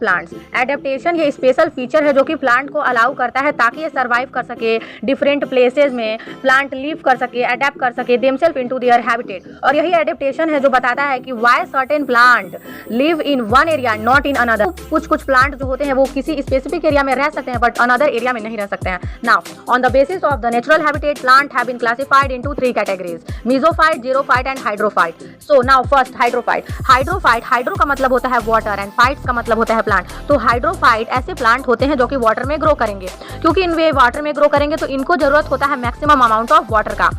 Plants. Adaptation ये special feature है जो कि प्लांट को अलाउ करता है ताकि ये सर्वाइव कर सके डिफरेंट प्लेसेस में, प्लांट लिव कर सके, अडेप्ट कर सके देमसेल्फ इनटू देयर हैबिटेट। और यही एडेप्टेशन है जो बताता है कि why certain plant live in one area not in another. कुछ प्लांट जो होते हैं वो किसी स्पेसिफिक एरिया में रह सकते हैं बट अनदर एरिया में नहीं रह सकते हैं। Now on the basis of the natural habitat plant have been classified into 3 categories, mesophyte, xerophyte and hydrophyte. So now first hydrophyte. Hydro का मतलब होता है वाटर एंड फाइट्स का मतलब होता है प्लांट। तो हाइड्रोफाइट ऐसे प्लांट होते हैं जो कि वाटर में ग्रो करेंगे। क्योंकि वे वाटर में ग्रो करेंगे तो इनको जरूरत होता है मैक्सिमम अमाउंट ऑफ वाटर का।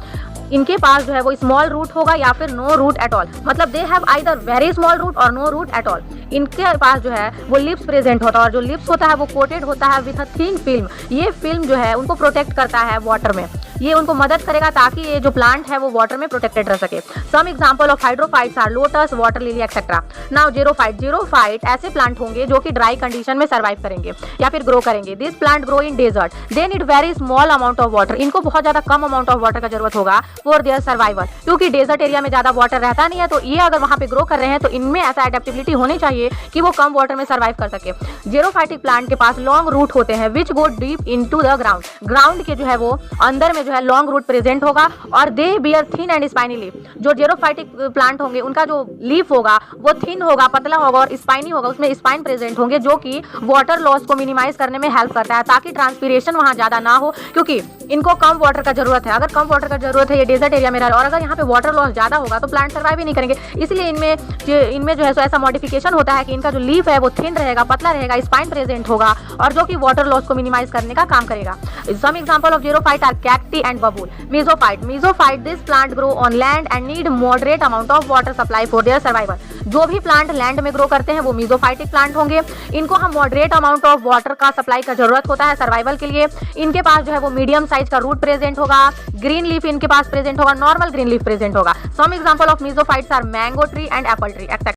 इनके पास जो है वो स्मॉल रूट होगा या फिर नो रूट एट ऑल, मतलब they have either very small root और नो रूट एट ऑल। इनके पास जो है वो लिप्स प्रेजेंट होता है और जो लिप्स होता है वो कोटेड होता है विथ अ थिन फिल्म। ये फिल्म जो है उनको प्रोटेक्ट करता है वाटर में, ये उनको मदद करेगा ताकि ये जो प्लांट है वो वाटर में प्रोटेक्टेड रह सके। Some example of hydrophytes are lotus, water lily etcetera. Now xerophyte ऐसे प्लांट होंगे जो कि ड्राई कंडीशन में सर्वाइव करेंगे या फिर ग्रो करेंगे। This plant grow in desert, they need very small amount of water. इनको बहुत ज्यादा कम अमाउंट ऑफ वाटर का जरूरत होगा फॉर देयर सर्वाइवल, क्योंकि डेजर्ट एरिया में ज्यादा वाटर रहता नहीं है। तो ये अगर वहां पे ग्रो कर रहे हैं तो इनमें ऐसा एडेप्टेबिलिटी होनी चाहिए कि वो कम वाटर में सर्वाइव कर सके। जेरोफाइटिक प्लांट के पास लॉन्ग रूट होते हैं which go deep into the ground. Ground के जो है वो अंदर में जो है लॉन्ग रूट प्रेजेंट होगा और they bear thin and spiny leaf. जो जेरोफाइटिक प्लांट होंगे उनका जो लीफ होगा वो थिन होगा, पतला होगा और स्पाइनी होगा, उसमें स्पाइन प्रेजेंट होंगे जो कि वाटर लॉस को मिनिमाइज करने में हेल्प करता है ताकि ट्रांसपीरेशन वहां ज्यादा ना हो, क्योंकि इनको कम वाटर का जरूरत है। अगर कम वाटर का जरूरत है, ये डेजर्ट एरिया में रह और अगर यहाँ पे वाटर लॉस ज्यादा होगा तो प्लांट सर्वाइव ही नहीं करेंगे। इसलिए इनमें जो है सो ऐसा मॉडिफिकेशन होता है कि इनका जो लीफ है वो थिन रहेगा, पतला रहेगा, स्पाइन प्रेजेंट होगा और जो कि वाटर लॉस को मिनिमाइज करने का काम करेगा। Some example of xerophyte are cacti and बबूल। Mesophyte this plant grow on land and need moderate amount of water supply for their survival. जो भी प्लांट लैंड में ग्रो करते हैं वो मेसोफाइटिक प्लांट होंगे। इनको हम मॉडरेट अमाउंट ऑफ वाटर का सप्लाई का जरूरत होता है सर्वाइवल के लिए। इनके पास जो है वो मीडियम साइज का रूट प्रेजेंट होगा, ग्रीन लीफ इनके पास प्रेजेंट होगा, नॉर्मल ग्रीन लीफ प्रेजेंट होगा। Some example of mesophytes are mango tree and apple tree etcetera.